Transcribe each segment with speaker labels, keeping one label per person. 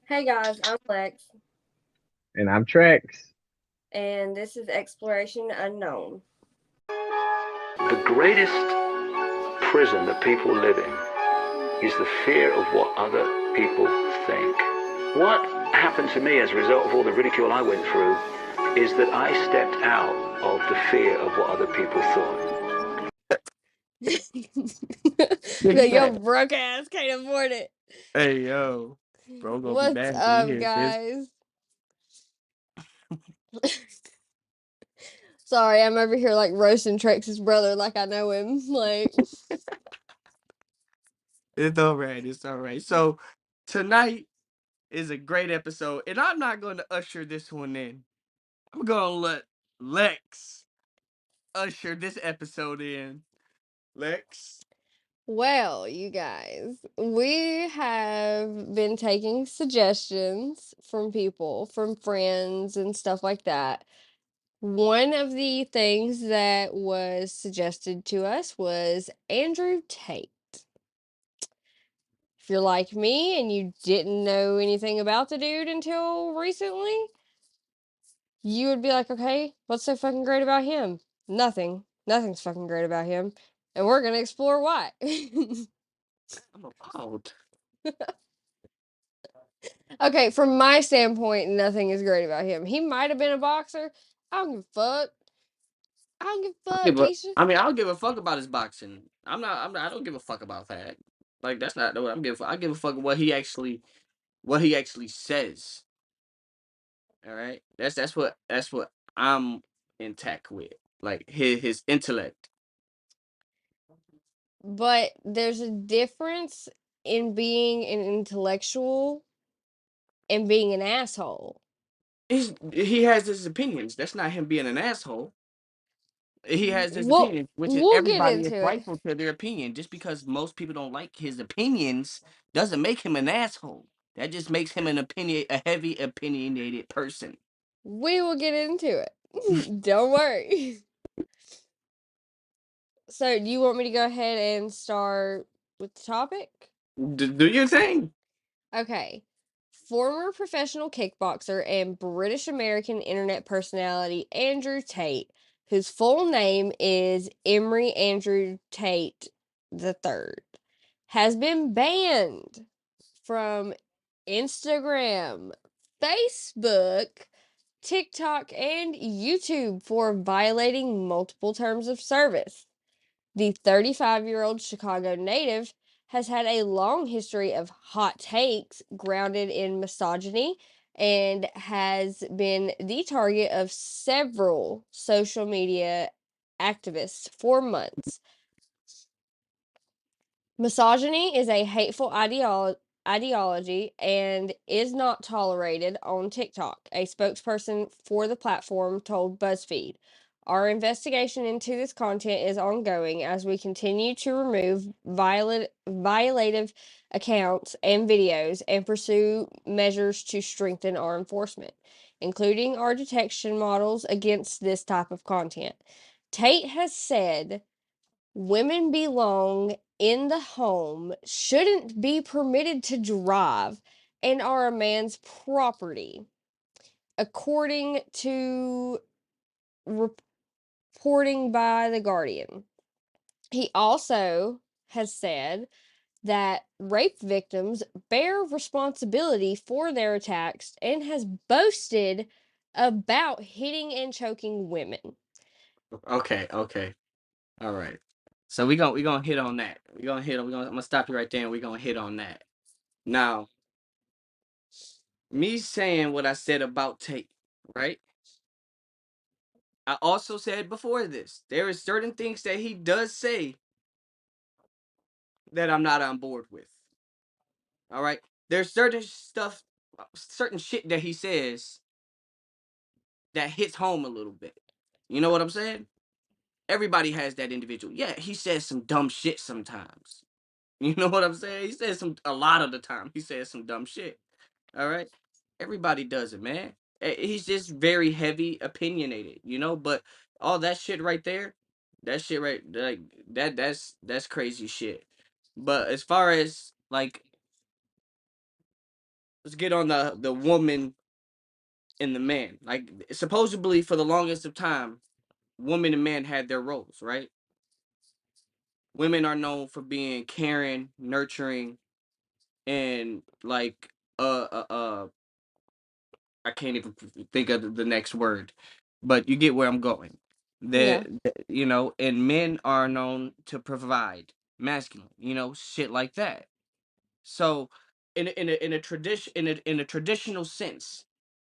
Speaker 1: Hey guys, I'm Lex,
Speaker 2: And I'm Trex.
Speaker 1: and this is Exploration Unknown.
Speaker 3: The greatest prison that people live in is the fear of what other people think. What happened to me as a result of all the ridicule I went through is that I stepped out of the fear of what other people thought.
Speaker 4: Yeah,
Speaker 1: But
Speaker 4: you
Speaker 1: your
Speaker 4: back.
Speaker 1: broke ass can't afford it.
Speaker 4: Hey, yo. Bro gonna be
Speaker 1: What's
Speaker 4: mad when he
Speaker 1: up,
Speaker 4: hears this.
Speaker 1: guys? Sorry, I'm over here like roasting Trex's brother like I know him. Like,
Speaker 4: It's all right. It's all right. So, tonight is a great episode, and I'm not going to usher this one in. I'm going to let Lex usher this episode in. Lex.
Speaker 1: well, you guys, we have been taking suggestions from people, from friends, and stuff like that. One of the things that was suggested to us was Andrew Tate. If you're like me and you didn't know anything about the dude until recently, you would be like, okay, what's so fucking great about him? Nothing. Nothing's fucking great about him. And we're going to explore why.
Speaker 4: I'm appalled.
Speaker 1: Okay, from my standpoint, nothing is great about him. He might have been a boxer. I don't give a fuck. I don't give a fuck, Keisha.
Speaker 4: I don't give a fuck about his boxing. I don't give a fuck about that. Like, that's not what I'm giving. I give a fuck what he actually says. All right, that's what I'm intact with, like his intellect.
Speaker 1: But there's a difference in being an intellectual and being an asshole.
Speaker 4: He has his opinions. That's not him being an asshole. He has his
Speaker 1: We'll
Speaker 4: opinions, which is
Speaker 1: we'll get
Speaker 4: everybody is
Speaker 1: into it.
Speaker 4: rightful to their opinion. Just because most people don't like his opinions doesn't make him an asshole. That just makes him a heavy opinionated person.
Speaker 1: We will get into it. Don't worry. So, do you want me to go ahead and start with the topic?
Speaker 4: Do your thing.
Speaker 1: Okay. Former professional kickboxer and British American internet personality Andrew Tate, whose full name is Emery Andrew Tate III, has been banned from Instagram, Facebook, TikTok, and YouTube for violating multiple terms of service. The 35-year-old Chicago native has had a long history of hot takes grounded in misogyny and has been the target of several social media activists for months. Misogyny is a hateful ideology and is not tolerated on TikTok, a spokesperson for the platform told BuzzFeed. Our investigation into this content is ongoing as we continue to remove violative accounts and videos and pursue measures to strengthen our enforcement, including our detection models against this type of content. Tate has said women belong in the home, shouldn't be permitted to drive, and are a man's property, according to reporting by The Guardian. He also has said that rape victims bear responsibility for their attacks and has boasted about hitting and choking women.
Speaker 4: Okay. All right. So we gonna hit on that. I'm gonna stop you right there, and we gonna hit on that. Now, me saying what I said about Tate, right? I also said before this, there is certain things that he does say that I'm not on board with. All right. There's certain shit that he says that hits home a little bit. You know what I'm saying? Everybody has that individual. Yeah, he says some dumb shit sometimes. You know what I'm saying? He says a lot of the time. He says some dumb shit. All right. Everybody does it, man. He's just very heavy opinionated, but all that shit right there, that shit right like that's crazy shit. But as far as like let's get on the woman and the man. Like supposedly for the longest of time, woman and man had their roles, right? Women are known for being caring, nurturing, and like I can't even think of the next word, but you get where I'm going.
Speaker 1: Yeah.
Speaker 4: You know, and men are known to provide, masculine, you know, shit like that. So, in a traditional sense,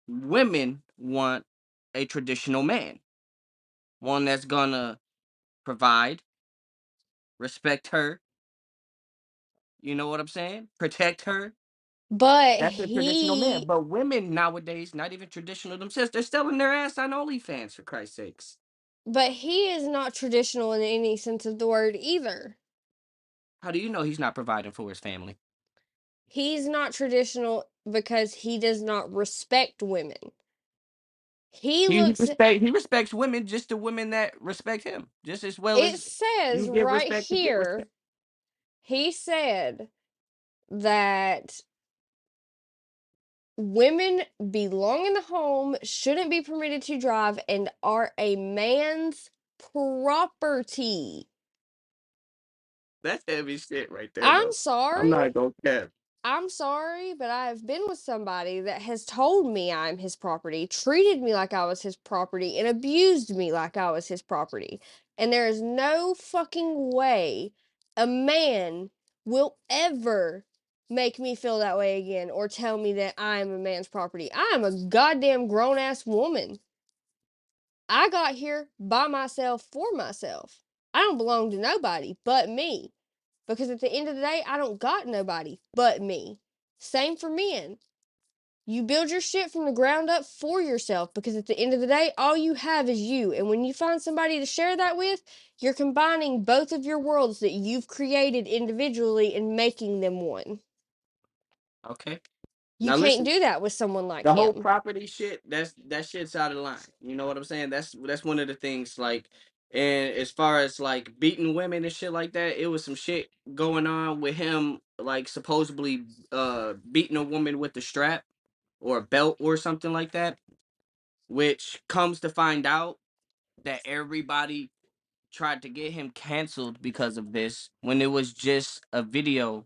Speaker 4: women want a traditional man, one that's gonna provide, respect her. You know what I'm saying? Protect her.
Speaker 1: But
Speaker 4: That's a traditional man.
Speaker 1: he
Speaker 4: But women nowadays, not even traditional themselves, they're selling their ass on OnlyFans for Christ's sakes.
Speaker 1: but he is not traditional in any sense of the word either.
Speaker 4: How do you know he's not providing for his family?
Speaker 1: He's not traditional because he does not respect women. He looks
Speaker 4: He respects women, just the women that respect him, just as well
Speaker 1: it
Speaker 4: as
Speaker 1: says
Speaker 4: you give
Speaker 1: right
Speaker 4: respect to get
Speaker 1: here,
Speaker 4: respect.
Speaker 1: he said that women belong in the home, shouldn't be permitted to drive, and are a man's property.
Speaker 4: That's heavy shit right there,
Speaker 1: I'm
Speaker 4: though. I'm
Speaker 1: sorry.
Speaker 4: not gonna cap.
Speaker 1: I'm sorry, but I've been with somebody that has told me I'm his property, treated me like I was his property, and abused me like I was his property. And there is no fucking way a man will ever make me feel that way again or tell me that I am a man's property. I am a goddamn grown ass woman. I got here by myself for myself. I don't belong to nobody but me. Because at the end of the day, I don't got nobody but me. Same for men. You build your shit from the ground up for yourself because at the end of the day, all you have is you. And when you find somebody to share that with, you're combining both of your worlds that you've created individually and making them one.
Speaker 4: Okay.
Speaker 1: You
Speaker 4: Now
Speaker 1: can't
Speaker 4: listen.
Speaker 1: do that with someone like
Speaker 4: The whole
Speaker 1: him.
Speaker 4: property shit, that shit's out of line. You know what I'm saying? That's one of the things, like, and as far as like beating women and shit like that, it was some shit going on with him, like supposedly beating a woman with a strap or a belt or something like that, which comes to find out that everybody tried to get him canceled because of this when it was just a video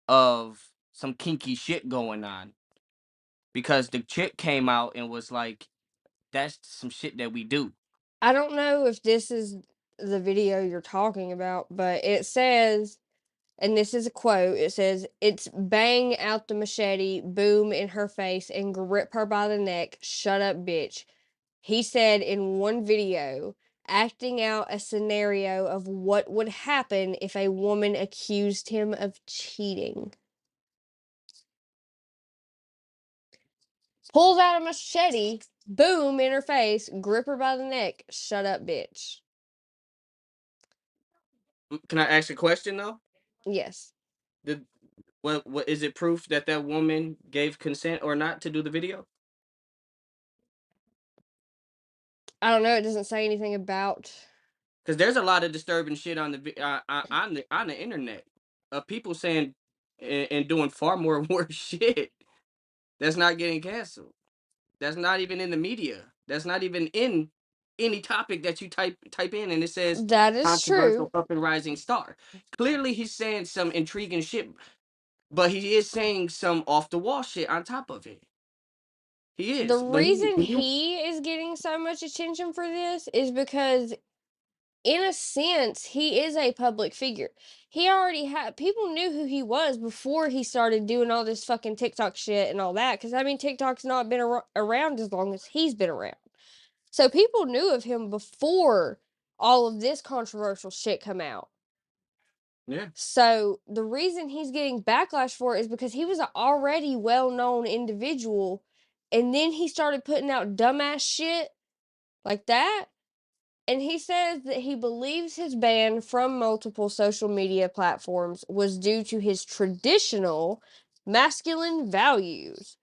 Speaker 4: of some kinky shit going on, because the chick came out and was like, that's some shit that we do.
Speaker 1: I don't know if this is the video you're talking about, but it says, and this is a quote, it says, "It's bang out the machete, boom in her face, and grip her by the neck. Shut up, bitch." He said in one video, acting out a scenario of what would happen if a woman accused him of cheating. Pulls out a machete, boom in her face, grip her by the neck. Shut up, bitch.
Speaker 4: Can I ask a question though?
Speaker 1: Yes.
Speaker 4: Did what is it proof that that woman gave consent or not to do the video?
Speaker 1: I don't know. It doesn't say anything about.
Speaker 4: Because there's a lot of disturbing shit on on the internet of people saying and doing far more worse shit that's not getting canceled. That's not even in the media. That's not even in any topic that you type in and it says
Speaker 1: That is
Speaker 4: controversial
Speaker 1: true.
Speaker 4: up and rising star. Clearly he's saying some intriguing shit, but he is saying some off the wall shit on top of it. He
Speaker 1: The
Speaker 4: is. But
Speaker 1: reason he is getting so much attention for this is because, in a sense, he is a public figure. He already had people knew who he was before he started doing all this fucking TikTok shit and all that. Because I mean, TikTok's not been around as long as he's been around, so people knew of him before all of this controversial shit come out.
Speaker 4: yeah.
Speaker 1: So the reason he's getting backlash for it is because he was an already well-known individual, and then he started putting out dumbass shit like that. And he says that he believes his ban from multiple social media platforms was due to his traditional masculine values.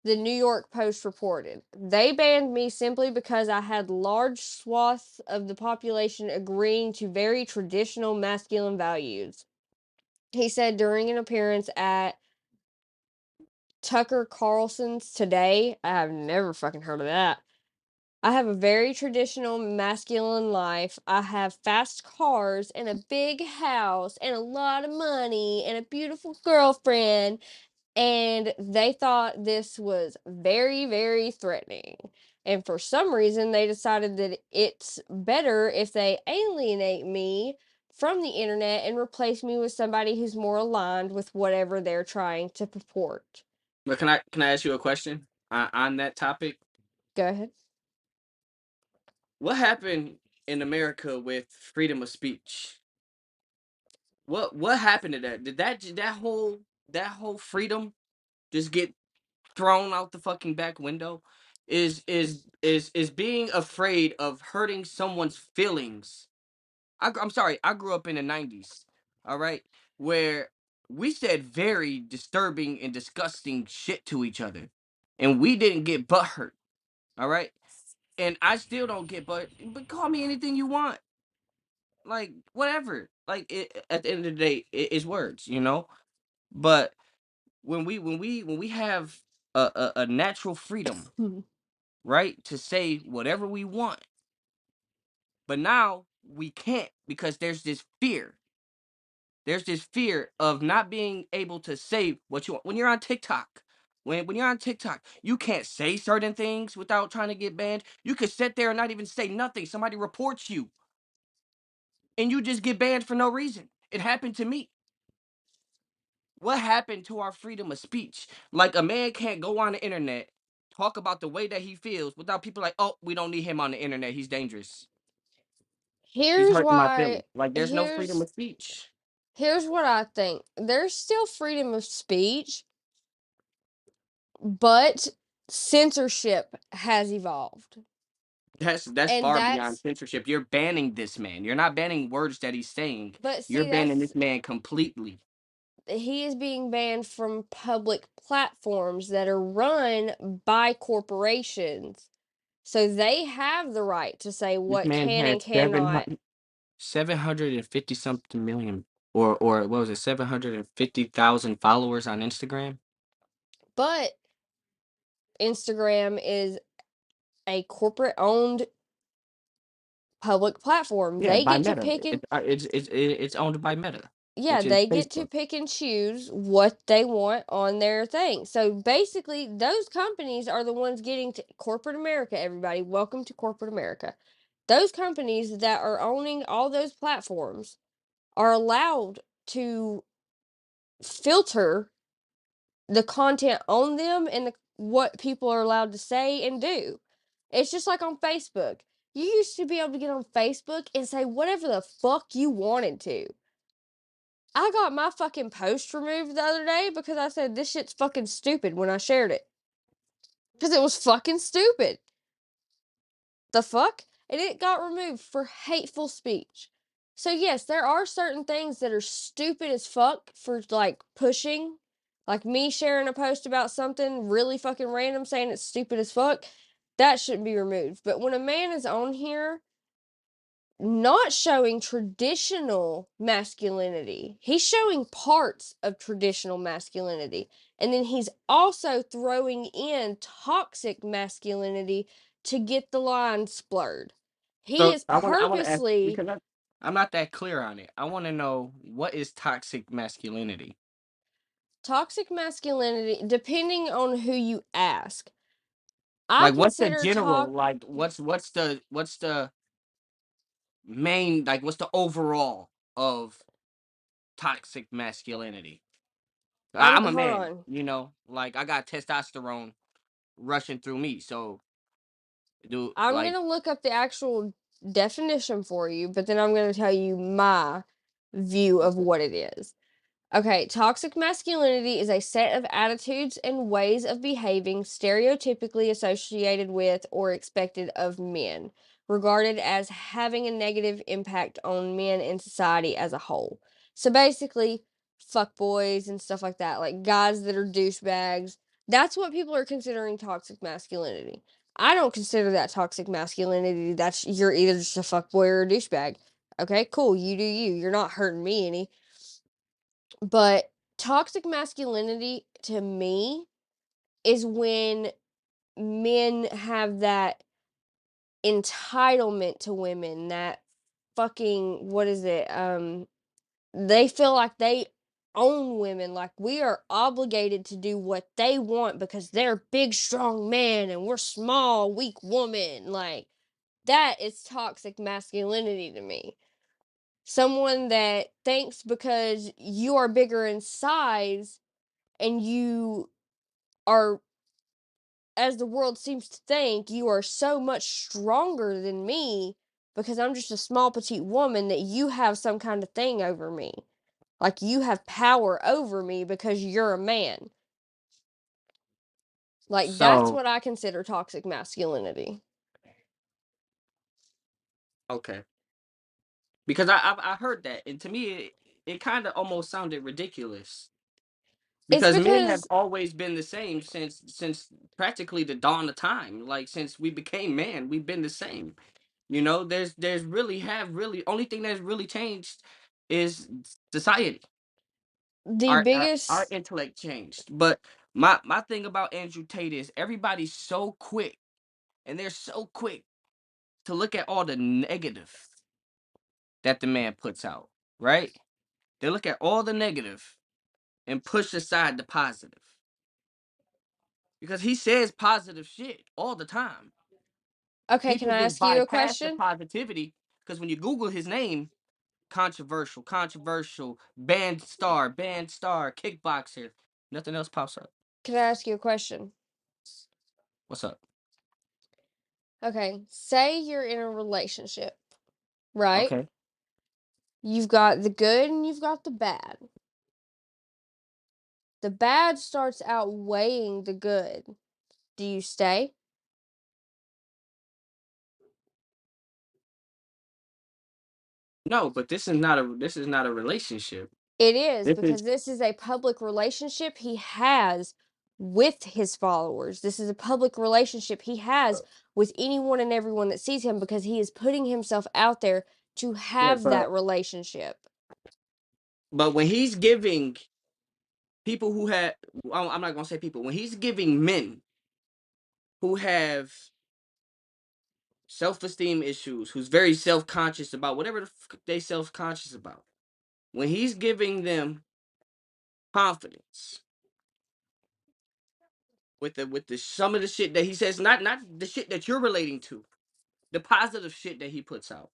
Speaker 1: The New York Post reported, "They banned me simply because I had large swaths of the population agreeing to very traditional masculine values." He said during an appearance at Tucker Carlson's Today. I have never fucking heard of that. I have a very traditional masculine life. I have fast cars and a big house and a lot of money and a beautiful girlfriend. And they thought this was very, very threatening. And for some reason, they decided that it's better if they alienate me from the internet and replace me with somebody who's more aligned with whatever they're trying to purport.
Speaker 4: But can I ask you a question on that topic?
Speaker 1: Go ahead.
Speaker 4: What happened in America with freedom of speech? What happened to that? Did that whole freedom just get thrown out the fucking back window? Is being afraid of hurting someone's feelings? I'm sorry. I grew up in the '90s. All right, where we said very disturbing and disgusting shit to each other, and we didn't get butthurt. All right, and I still don't get but call me anything you want, like whatever. Like at the end of the day, it's words, you know. But when we have a natural freedom, right, to say whatever we want, but now we can't because there's this fear. There's this fear of not being able to say what you want. When you're on TikTok, when you're on TikTok, you can't say certain things without trying to get banned. You could sit there and not even say nothing. Somebody reports you and you just get banned for no reason. It happened to me. What happened to our freedom of speech? Like a man can't go on the internet, talk about the way that he feels without people like, oh, we don't need him on the internet. He's dangerous. He's
Speaker 1: Here's
Speaker 4: hurting my
Speaker 1: why
Speaker 4: feelings. Like there's no freedom
Speaker 1: here's
Speaker 4: of speech.
Speaker 1: here's what I think. There's still freedom of speech, but censorship has evolved.
Speaker 4: That's
Speaker 1: And
Speaker 4: far beyond
Speaker 1: that's
Speaker 4: censorship. You're banning this man. You're not banning words that he's saying.
Speaker 1: but
Speaker 4: You're
Speaker 1: see
Speaker 4: banning
Speaker 1: that's
Speaker 4: this man completely.
Speaker 1: he is being banned from public platforms that are run by corporations. So they have the right to say
Speaker 4: This
Speaker 1: what
Speaker 4: man
Speaker 1: can and
Speaker 4: had
Speaker 1: cannot.
Speaker 4: 750 something million, or what was it, 750,000 followers on Instagram.
Speaker 1: But Instagram is a corporate owned public platform.
Speaker 4: Yeah,
Speaker 1: They
Speaker 4: by
Speaker 1: get to
Speaker 4: Meta.
Speaker 1: pick and
Speaker 4: It's owned by Meta,
Speaker 1: yeah,
Speaker 4: which is
Speaker 1: they get to
Speaker 4: Facebook.
Speaker 1: pick and choose what they want on their thing. So basically, those companies are the ones getting to corporate America, everybody. Welcome to corporate America. Those companies that are owning all those platforms are allowed to filter the content on them and what people are allowed to say and do. It's just like on Facebook. You used to be able to get on Facebook and say whatever the fuck you wanted to. I got my fucking post removed the other day because I said this shit's fucking stupid when I shared it. Because it was fucking stupid. The fuck? And it got removed for hateful speech. So yes, there are certain things that are stupid as fuck for like pushing. Like me sharing a post about something really fucking random saying it's stupid as fuck. That shouldn't be removed. But when a man is on here not showing traditional masculinity. He's showing parts of traditional masculinity. And then he's also throwing in toxic masculinity to get the lines blurred. He
Speaker 4: So
Speaker 1: is
Speaker 4: I want to ask,
Speaker 1: purposely
Speaker 4: because I'm not that clear on it. I want to know, what is toxic masculinity?
Speaker 1: toxic masculinity, depending on who you ask. I
Speaker 4: Like what's the
Speaker 1: consider
Speaker 4: general,
Speaker 1: talk
Speaker 4: like what's the main, like what's the overall of toxic masculinity? I'm a
Speaker 1: hold
Speaker 4: man,
Speaker 1: on.
Speaker 4: like I got testosterone rushing through me. So do
Speaker 1: I'm
Speaker 4: like
Speaker 1: going to look up the actual definition for you, but then I'm going to tell you my view of what it is. Okay, toxic masculinity is a set of attitudes and ways of behaving stereotypically associated with or expected of men, regarded as having a negative impact on men in society as a whole. So basically, fuck boys and stuff like that, like guys that are douchebags. That's what people are considering toxic masculinity. I don't consider that toxic masculinity. That's you're either just a fuck boy or a douchebag. Okay, cool. You do you. You're not hurting me any. But toxic masculinity to me is when men have that entitlement to women, that fucking, what is it? They feel like they own women, like we are obligated to do what they want because they're big, strong man and we're small, weak woman. Like, that is toxic masculinity to me. Someone that thinks because you are bigger in size and you are, as the world seems to think, you are so much stronger than me because I'm just a small petite woman, that you have some kind of thing over me. Like, you have power over me because you're a man. Like, that's
Speaker 4: So,
Speaker 1: what I consider toxic masculinity.
Speaker 4: okay. Because I heard that, and to me it kind of almost sounded ridiculous.
Speaker 1: It's
Speaker 4: Because men have
Speaker 1: because
Speaker 4: always been the same since practically the dawn of time. Like since we became man, we've been the same. You know, there's really only thing that's really changed is society.
Speaker 1: the
Speaker 4: Our
Speaker 1: biggest
Speaker 4: intellect changed. But my thing about Andrew Tate is everybody's so quick, and they're so quick to look at all the negative that the man puts out, right? They look at all the negative and push aside the positive. Because he says positive shit all the time.
Speaker 1: Okay, can
Speaker 4: People
Speaker 1: I
Speaker 4: just
Speaker 1: ask you a
Speaker 4: bypass the
Speaker 1: question?
Speaker 4: positivity because when you Google his name, controversial, banned star, kickboxer, nothing else pops up.
Speaker 1: Can I ask you a question?
Speaker 4: What's up?
Speaker 1: Okay, say you're in a relationship, right?
Speaker 4: Okay.
Speaker 1: You've got the good and you've got the bad. The bad starts outweighing the good. Do you stay?
Speaker 4: No, but this is not a relationship.
Speaker 1: It is,
Speaker 4: This
Speaker 1: because
Speaker 4: is
Speaker 1: this is a public relationship he has with his followers. This is a public relationship he has with anyone and everyone that sees him, because he is putting himself out there to
Speaker 4: yeah,
Speaker 1: have
Speaker 4: but
Speaker 1: that relationship.
Speaker 4: when he's giving people who have, well, I'm not gonna say people, when he's giving men who have self-esteem issues, who's very self-conscious about whatever the they self-conscious about, when he's giving them confidence with the some of the shit that he says, not the shit that you're relating to, the positive shit that he puts out.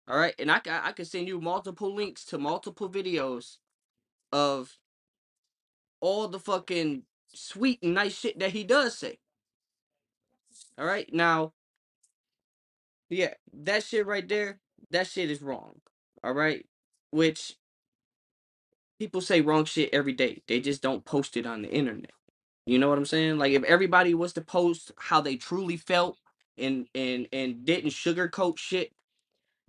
Speaker 4: All right, and I can send you multiple links to multiple videos of all the fucking sweet and nice shit that he does say. All right, now, yeah, that shit right there, that shit is wrong. All right, which people say wrong shit every day. They just don't post it on the internet. You know what I'm saying? Like if everybody was to post how they truly felt and didn't sugarcoat shit,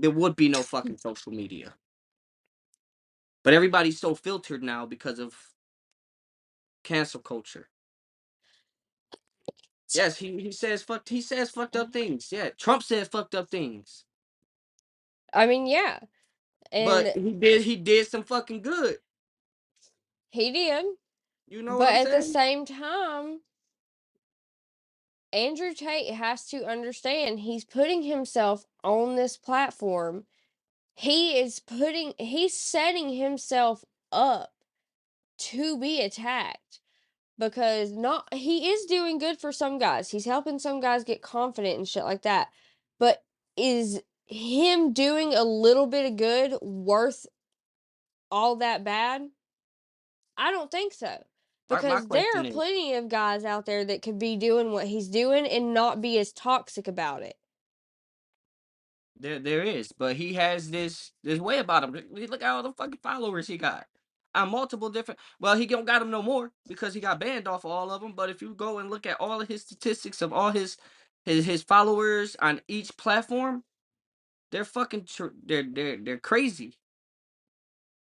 Speaker 4: there would be no fucking social media. But everybody's so filtered now because of cancel culture. Yes, he says fucked up things. Yeah, Trump said fucked up things.
Speaker 1: I mean, yeah.
Speaker 4: But
Speaker 1: And
Speaker 4: he did some fucking good.
Speaker 1: he did.
Speaker 4: You know what
Speaker 1: But
Speaker 4: I'm
Speaker 1: at the
Speaker 4: saying?
Speaker 1: same time, Andrew Tate has to understand he's putting himself on this platform. He's setting himself up to be attacked, because not he is doing good for some guys. He's helping some guys get confident and shit like that. But is him doing a little bit of good worth all that bad? I don't think so.
Speaker 4: All right, my
Speaker 1: Because there are
Speaker 4: question is,
Speaker 1: plenty of guys out there that could be doing what he's doing and not be as toxic about it.
Speaker 4: there is, but he has this way about him. Look at all the fucking followers he got on multiple different. Well, he don't got them no more because he got banned off all of them. But if you go and look at all of his statistics of all his followers on each platform, they're fucking they're crazy.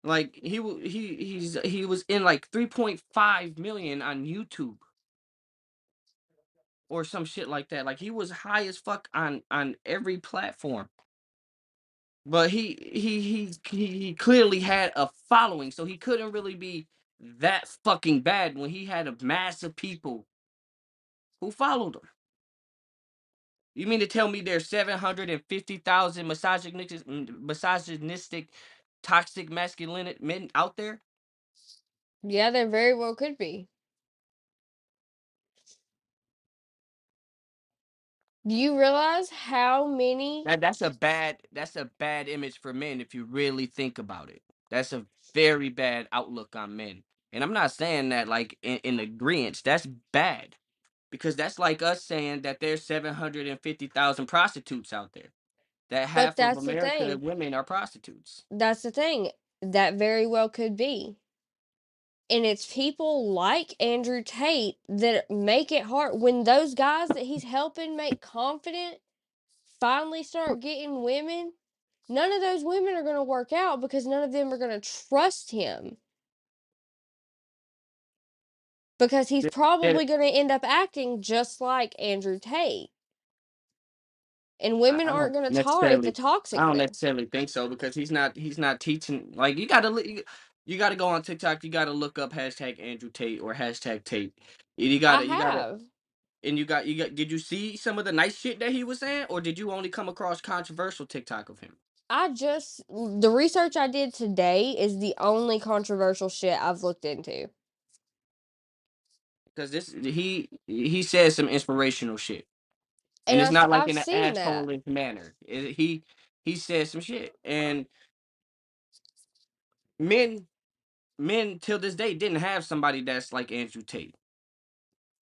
Speaker 4: Like he was in like 3.5 million on YouTube or some shit like that. Like he was high as fuck on every platform. But he clearly had a following, so he couldn't really be that fucking bad when he had a mass of people who followed him. You mean to tell me there's 750,000 misogynistic, toxic masculine men out there?
Speaker 1: Yeah, there very well could be. Do you realize how many?
Speaker 4: That's a bad image for men if you really think about it. That's a very bad outlook on men. And I'm not saying that like in agreement. That's bad. Because that's like us saying that there's 750,000 prostitutes out there. That
Speaker 1: But
Speaker 4: half of
Speaker 1: that's the
Speaker 4: America
Speaker 1: thing.
Speaker 4: women are prostitutes.
Speaker 1: That's the thing. That very well could be. And it's people like Andrew Tate that make it hard when those guys that he's helping make confident finally start getting women. None of those women are going to work out because none of them are going to trust him. Because he's
Speaker 4: Did-
Speaker 1: probably going to end up acting just like Andrew Tate. And women
Speaker 4: I
Speaker 1: aren't
Speaker 4: don't
Speaker 1: going to tolerate the
Speaker 4: necessarily I don't
Speaker 1: toxicness.
Speaker 4: necessarily think so because he's not teaching like you gotta go on TikTok, you gotta look up hashtag Andrew Tate or hashtag Tate. You
Speaker 1: I
Speaker 4: gotta
Speaker 1: have.
Speaker 4: and you got did you see some of the nice shit that he was saying or did you only come across controversial TikTok of him?
Speaker 1: The research I did today is the only controversial shit I've looked into.
Speaker 4: Because he says some inspirational shit. And
Speaker 1: And
Speaker 4: it's not like
Speaker 1: I've
Speaker 4: in an
Speaker 1: seen that.
Speaker 4: asshole manner. He says some shit. And men men till this day didn't have somebody that's like Andrew Tate.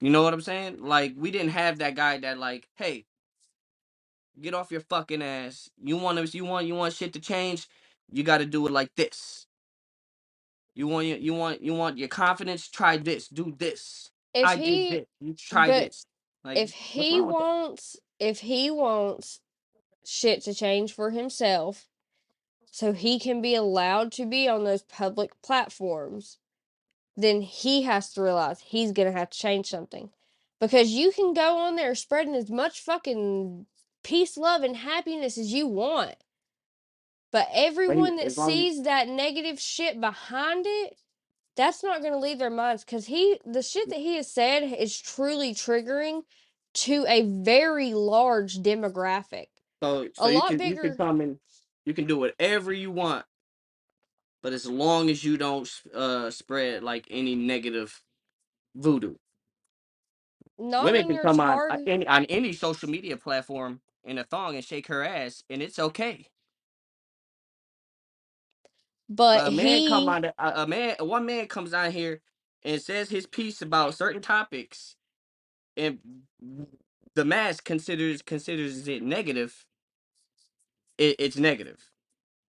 Speaker 4: You know what I'm saying? Like we didn't have that guy that like, hey, get off your fucking ass. You want shit to change, you gotta do it like this. You want your confidence, try this, do this.
Speaker 1: If
Speaker 4: I did
Speaker 1: he
Speaker 4: this. You try
Speaker 1: but
Speaker 4: this. Like what's wrong with that?
Speaker 1: if he wants shit to change for himself so he can be allowed to be on those public platforms, then he has to realize he's going to have to change something. Because you can go on there spreading as much fucking peace, love, and happiness as you want. But
Speaker 4: But
Speaker 1: everyone that
Speaker 4: as long as
Speaker 1: sees that negative shit behind it, that's not going to leave their minds because the shit that he has said is truly triggering to a very large demographic.
Speaker 4: so
Speaker 1: A
Speaker 4: you
Speaker 1: lot
Speaker 4: can
Speaker 1: bigger.
Speaker 4: come in, you can do whatever you want, but as long as you don't spread like any negative voodoo.
Speaker 1: Not
Speaker 4: Women
Speaker 1: when
Speaker 4: can
Speaker 1: you're
Speaker 4: come on
Speaker 1: target,
Speaker 4: on any social media platform in a thong and shake her ass, and it's okay.
Speaker 1: but
Speaker 4: But a man come
Speaker 1: he,
Speaker 4: on one man comes on here and says his piece about certain topics, and the mass considers it negative. It's negative.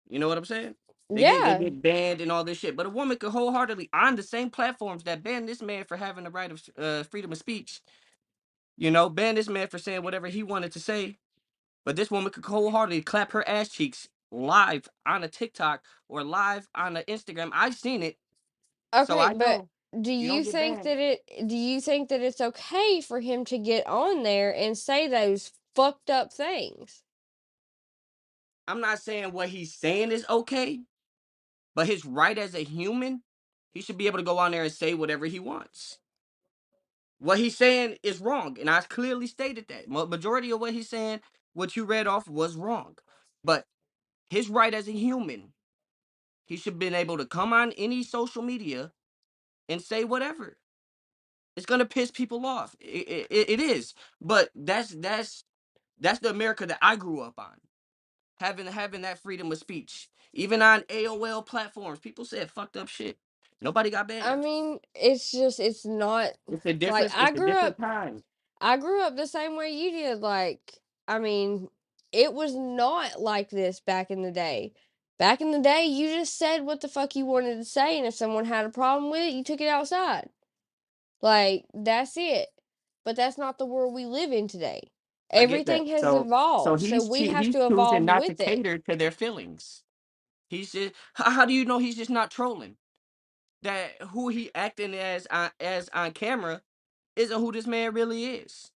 Speaker 4: You know what I'm saying? They
Speaker 1: yeah.
Speaker 4: get banned and all this shit. But a woman could wholeheartedly on the same platforms that ban this man for having the right of freedom of speech. Ban this man for saying whatever he wanted to say. But this woman could wholeheartedly clap her ass cheeks live on a TikTok or live on an Instagram. I've seen it, so
Speaker 1: Okay,
Speaker 4: I
Speaker 1: but
Speaker 4: know you don't get banned.
Speaker 1: do you think that it's okay for him to get on there and say those fucked up things?
Speaker 4: I'm not saying what he's saying is okay, but his right as a human, he should be able to go on there and say whatever he wants. What he's saying is wrong, and I clearly stated that. Majority of what he's saying, what you read off, was wrong. But his right as a human, he should have been able to come on any social media and say whatever. It's gonna piss people off. It is, but that's the America that I grew up on. Having that freedom of speech, even on AOL platforms, people said fucked up shit. Nobody got
Speaker 1: I
Speaker 4: banned.
Speaker 1: mean, it's not
Speaker 4: It's a
Speaker 1: like
Speaker 4: different. It's a different time.
Speaker 1: I grew up the same way you did. Like, I mean, it was not like this back in the day. Back in the day, you just said what the fuck you wanted to say, and if someone had a problem with it, you took it outside. Like, that's it. But that's not the world we live in today.
Speaker 4: I get that.
Speaker 1: Everything has
Speaker 4: So
Speaker 1: evolved, so we have
Speaker 4: he's
Speaker 1: to
Speaker 4: choosing
Speaker 1: evolve
Speaker 4: not to
Speaker 1: with it.
Speaker 4: cater to their feelings. He's just how do you know he's just not trolling? That who he acting as on camera isn't who this man really is.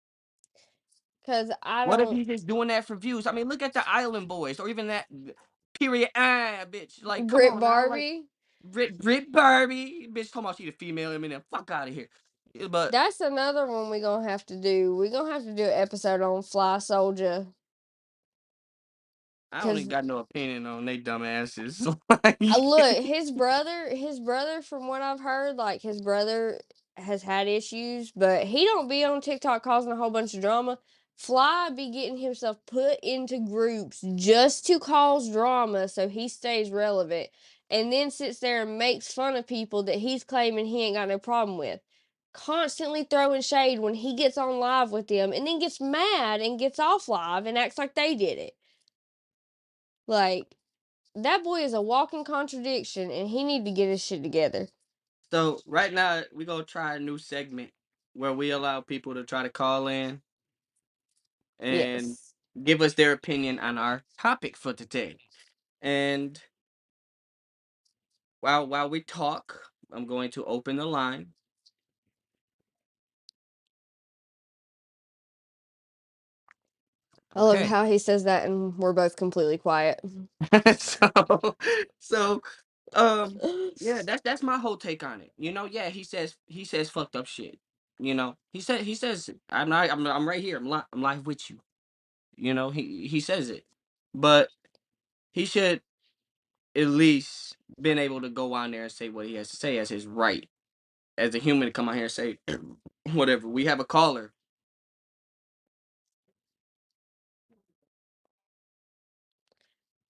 Speaker 1: Cause I
Speaker 4: What if
Speaker 1: don't
Speaker 4: he's just doing that for views? I mean, look at the Island Boys or even that period bitch. Like, come
Speaker 1: Brit
Speaker 4: on now, like
Speaker 1: Barbie.
Speaker 4: Brit Barbie, bitch, talking about she the female Eminem. Fuck out of here. But
Speaker 1: That's another one we gonna have to do. We gonna have to do an episode on Fly Soldier.
Speaker 4: I don't even
Speaker 1: 'Cause
Speaker 4: got no opinion on they dumb asses.
Speaker 1: look, his brother, from what I've heard, like his brother has had issues, but he don't be on TikTok causing a whole bunch of drama. Fly be getting himself put into groups just to cause drama so he stays relevant, and then sits there and makes fun of people that he's claiming he ain't got no problem with. Constantly throwing shade when he gets on live with them, and then gets mad and gets off live and acts like they did it. Like, that boy is a walking contradiction, and he need to get his shit together.
Speaker 4: So right now we gonna try a new segment where we allow people to try to call in and
Speaker 1: Yes.
Speaker 4: give us their opinion on our topic for today. And while we talk, I'm going to open the line.
Speaker 1: I love
Speaker 4: Okay.
Speaker 1: how he says that, and we're both completely quiet.
Speaker 4: so yeah, that's my whole take on it. Yeah, he says fucked up shit. He says I'm right here. I'm live with you. He says it. But he should at least been able to go on there and say what he has to say as his right as a human to come out here and say whatever. We have a caller.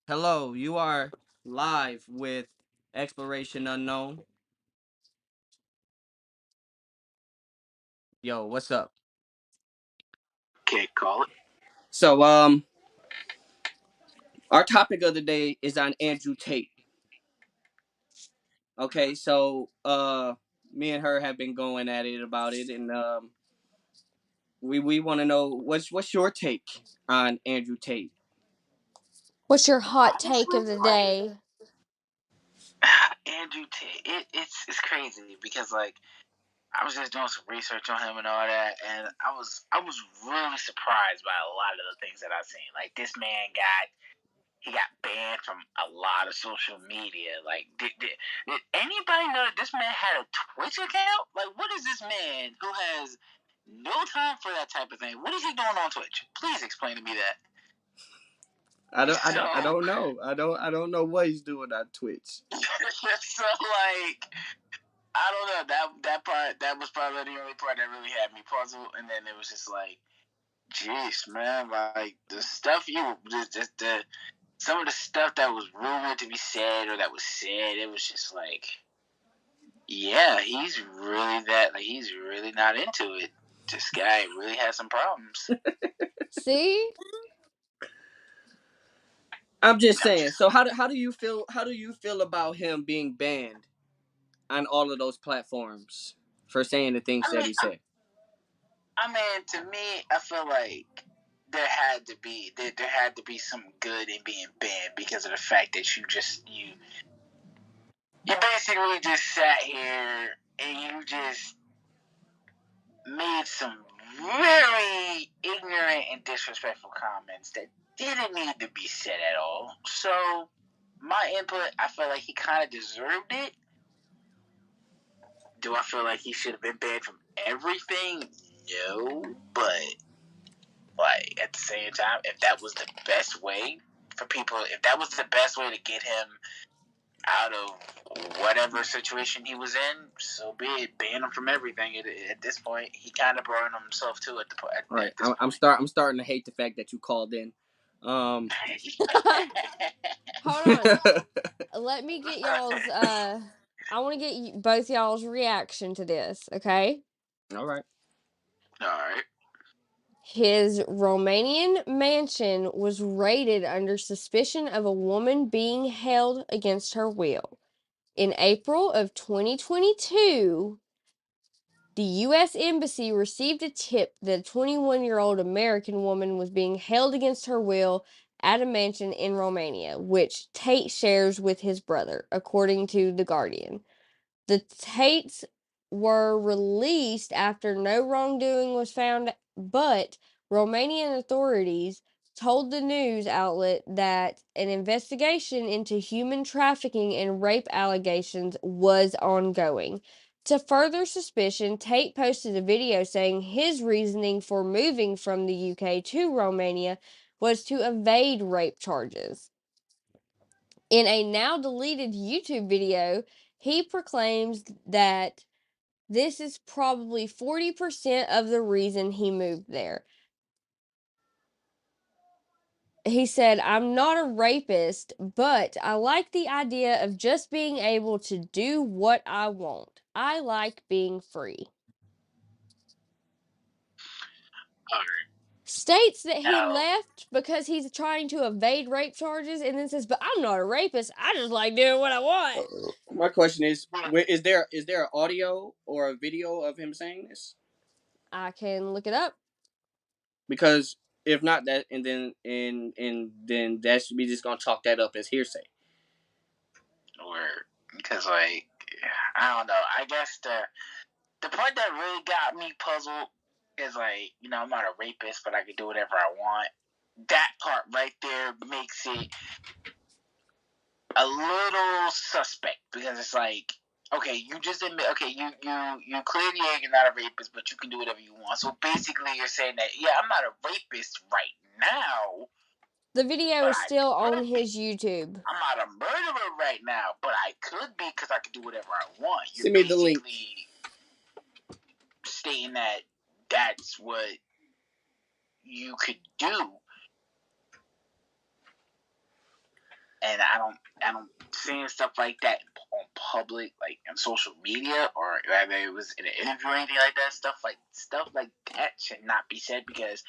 Speaker 4: Hello, you are live with Exploration Unknown. Yo, what's up?
Speaker 5: Can't call it.
Speaker 4: So our topic of the day is on Andrew Tate. Okay, so me and her have been going at it about it, and we want to know what's your take on Andrew Tate.
Speaker 1: What's your hot take
Speaker 5: Honestly,
Speaker 1: of the day?
Speaker 5: Andrew Tate, it's crazy because like I was just doing some research on him and all that, and I was really surprised by a lot of the things that I've seen. Like this man got banned from a lot of social media. Like did anybody know that this man had a Twitch account? Like what is this man who has no time for that type of thing? What is he doing on Twitch? Please explain to me that.
Speaker 4: I don't know. I don't know what he's doing on Twitch.
Speaker 5: So like I don't know, that was probably the only part that really had me puzzled, and then it was just like, jeez, man, like the stuff just the some of the stuff that was rumored to be said or that was said, it was just like, yeah, he's really not into it. This guy really has some problems.
Speaker 1: See?
Speaker 4: I'm just saying. So how do you feel? How do you feel about him being banned on all of those platforms for saying the things that he said?
Speaker 5: I mean, to me, I feel like there had to be some good in being banned because of the fact that you basically just sat here and you just made some very ignorant and disrespectful comments that didn't need to be said at all. So my input, I feel like he kind of deserved it. Do I feel like he should have been banned from everything? No, but like at the same time, if that was the best way for people, if that was the best way to get him out of whatever situation he was in, so be it. Ban him from everything. At this point, he kind of brought himself to it.
Speaker 4: All right,
Speaker 5: This
Speaker 4: I'm starting to hate the fact that you called in.
Speaker 1: Hold on. Let me get y'all's I want to get both y'all's reaction to this, okay?
Speaker 4: All right.
Speaker 5: All right.
Speaker 1: His Romanian mansion was raided under suspicion of a woman being held against her will. In April of 2022, the U.S. Embassy received a tip that a 21-year-old American woman was being held against her will at a mansion in Romania, which Tate shares with his brother, according to The Guardian. The Tates were released after no wrongdoing was found, but Romanian authorities told the news outlet that an investigation into human trafficking and rape allegations was ongoing. To further suspicion, Tate posted a video saying his reasoning for moving from the UK to Romania was to evade rape charges. In a now deleted YouTube video, he proclaims that this is probably 40% of the reason he moved there. He said, "I'm not a rapist, but I like the idea of just being able to do what I want. I like being free." States that he
Speaker 5: Now,
Speaker 1: left because he's trying to evade rape charges, and then says, "But I'm not a rapist. I just like doing what I want."
Speaker 4: My question is, is there an audio or a video of him saying this?
Speaker 1: I can look it up.
Speaker 4: Because if not that, and then that should be just gonna chalk that up as hearsay.
Speaker 5: or because like I don't know. I guess the part that really got me puzzled is like, I'm not a rapist, but I can do whatever I want. That part right there makes it a little suspect, because it's like, okay, you just admit, okay, you clearly you're not a rapist, but you can do whatever you want. So basically, you're saying that, yeah, I'm not a rapist right now.
Speaker 1: The video
Speaker 5: But
Speaker 1: is still on his YouTube.
Speaker 5: I'm not a murderer right now, but I could be, because I can do whatever I want. You're
Speaker 4: Send me the link.
Speaker 5: Stating that that's what you could do. And I don't seeing stuff like that on public, like on social media, or whether it was in an interview or anything like that. Stuff like that should not be said, because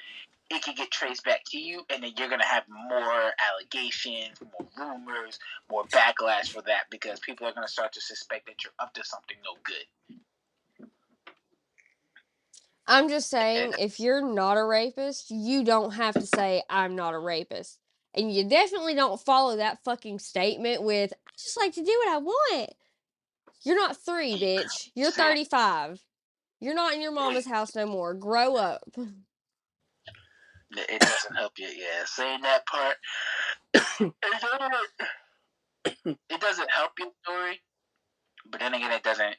Speaker 5: it could get traced back to you, and then you're gonna have more allegations, more rumors, more backlash for that, because people are gonna start to suspect that you're up to something no good.
Speaker 1: I'm just saying, if you're not a rapist, you don't have to say, "I'm not a rapist." And you definitely don't follow that fucking statement with, "I just like to do what I want." You're not 3, bitch. You're 35. You're not in your mama's house no more. Grow up.
Speaker 5: It doesn't help you, yeah. Saying that part, it doesn't help your story, but then again, it doesn't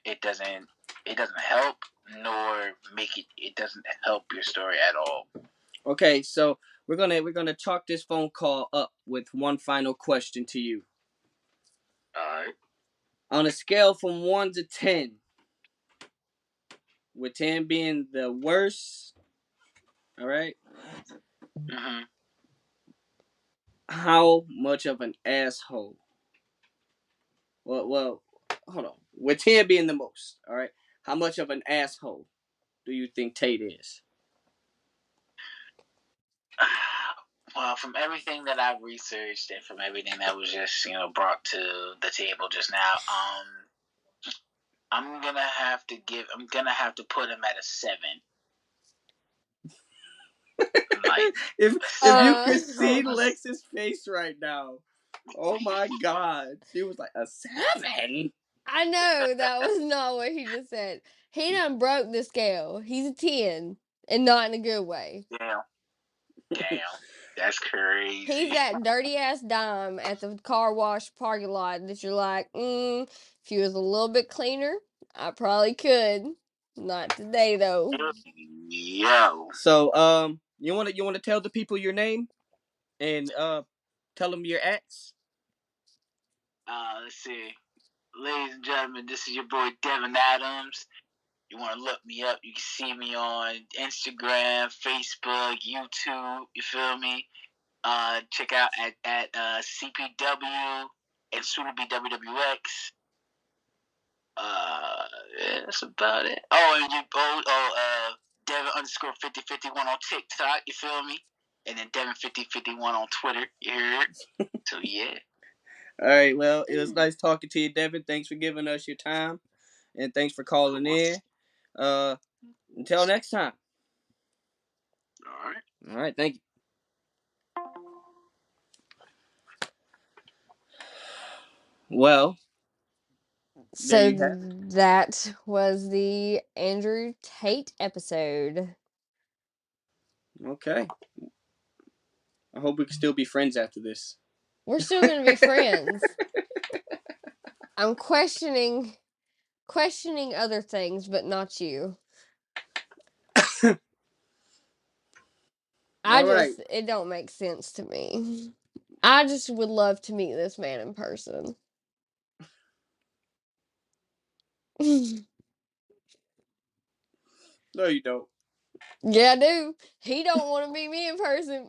Speaker 5: help nor make it. It doesn't help your story at all.
Speaker 4: Okay, so we're gonna chalk this phone call up with one final question to you.
Speaker 5: Alright.
Speaker 4: On a scale from 1 to 10, with 10 being the worst, all right?
Speaker 5: Mm-hmm.
Speaker 4: How much of an asshole? Well, hold on. With 10 being the most, all right? How much of an asshole do you think Tate is?
Speaker 5: Well, from everything that I've researched and from everything that was just brought to the table just now, I'm gonna have to put him at a 7. Like,
Speaker 4: if you could see Lex's face right now, oh my God, she was like, a 7?
Speaker 1: I know that was not what he just said. He done broke the scale. He's a 10, and not in a good way.
Speaker 5: Damn, that's crazy.
Speaker 1: He's that dirty ass dime at the car wash parking lot that you're like, if he was a little bit cleaner, I probably could. Not today though.
Speaker 5: Yo.
Speaker 4: So you wanna tell the people your name and tell them your ex?
Speaker 5: Let's see. Ladies and gentlemen, this is your boy Devin Adams. You want to look me up, you can see me on Instagram, Facebook, YouTube, you feel me? Check out at CPW and soon to be WWX. Yeah, that's about it. Oh, and Devin underscore 5051 on TikTok, you feel me? And then Devin 5051 on Twitter, you heard? So yeah.
Speaker 4: All right, well, it was nice talking to you, Devin. Thanks for giving us your time, and thanks for calling in. Until next time. All right, thank you. Well,
Speaker 1: so that was the Andrew Tate episode.
Speaker 4: Okay. I hope we can still be friends after this.
Speaker 1: We're still gonna be friends. I'm questioning other things, but not you.
Speaker 4: Right.
Speaker 1: It don't make sense to me. I just would love to meet this man in person.
Speaker 4: No, you don't.
Speaker 1: Yeah, I do. He don't want to meet me in person,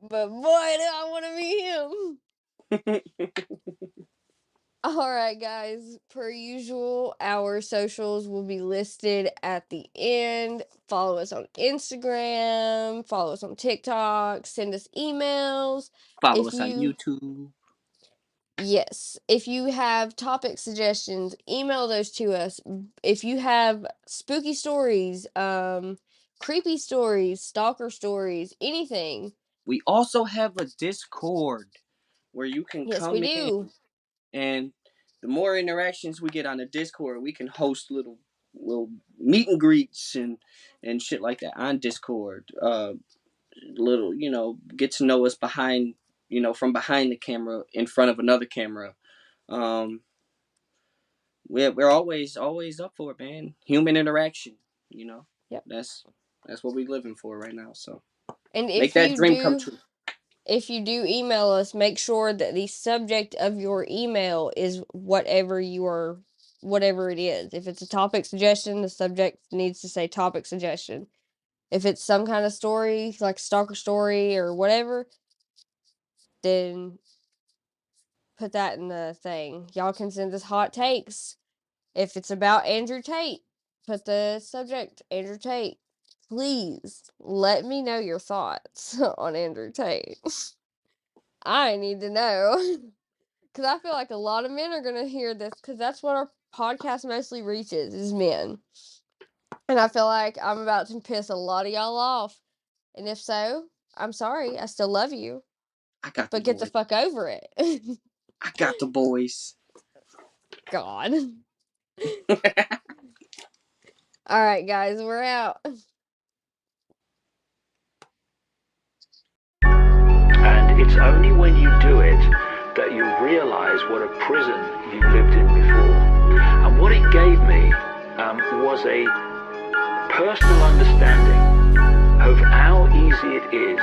Speaker 1: but boy, do I want to meet him. All right, guys. Per usual, our socials will be listed at the end. Follow us on Instagram. Follow us on TikTok. Send us emails.
Speaker 4: Follow
Speaker 1: If
Speaker 4: us on
Speaker 1: you
Speaker 4: YouTube.
Speaker 1: Yes. If you have topic suggestions, email those to us. If you have spooky stories, creepy stories, stalker stories, anything.
Speaker 4: We also have a Discord where you can
Speaker 1: Yes, we
Speaker 4: come in,
Speaker 1: do.
Speaker 4: and the more interactions we get on the Discord, we can host little meet and greets and shit like that on Discord. Little, get to know us behind, from behind the camera in front of another camera. Um, we're always up for it, man. Human interaction,
Speaker 1: Yep.
Speaker 4: That's what we're living for right now. So
Speaker 1: And
Speaker 4: make that dream come true.
Speaker 1: if you do email us, make sure that the subject of your email is whatever it is. If it's a topic suggestion, the subject needs to say topic suggestion. If it's some kind of story, like stalker story or whatever, then put that in the thing. Y'all can send us hot takes. If it's about Andrew Tate, put the subject Andrew Tate. Please let me know your thoughts on Andrew Tate. I need to know. Because I feel like a lot of men are going to hear this, because that's what our podcast mostly reaches, is men. And I feel like I'm about to piss a lot of y'all off. And if so, I'm sorry. I still love you.
Speaker 4: I got
Speaker 1: But get the fuck over it.
Speaker 4: I got the boys.
Speaker 1: God. All right, guys, we're out.
Speaker 3: And it's only when you do it that you realize what a prison you lived in before. And what it gave me was a personal understanding of how easy it is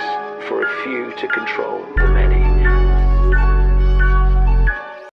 Speaker 3: for a few to control the many.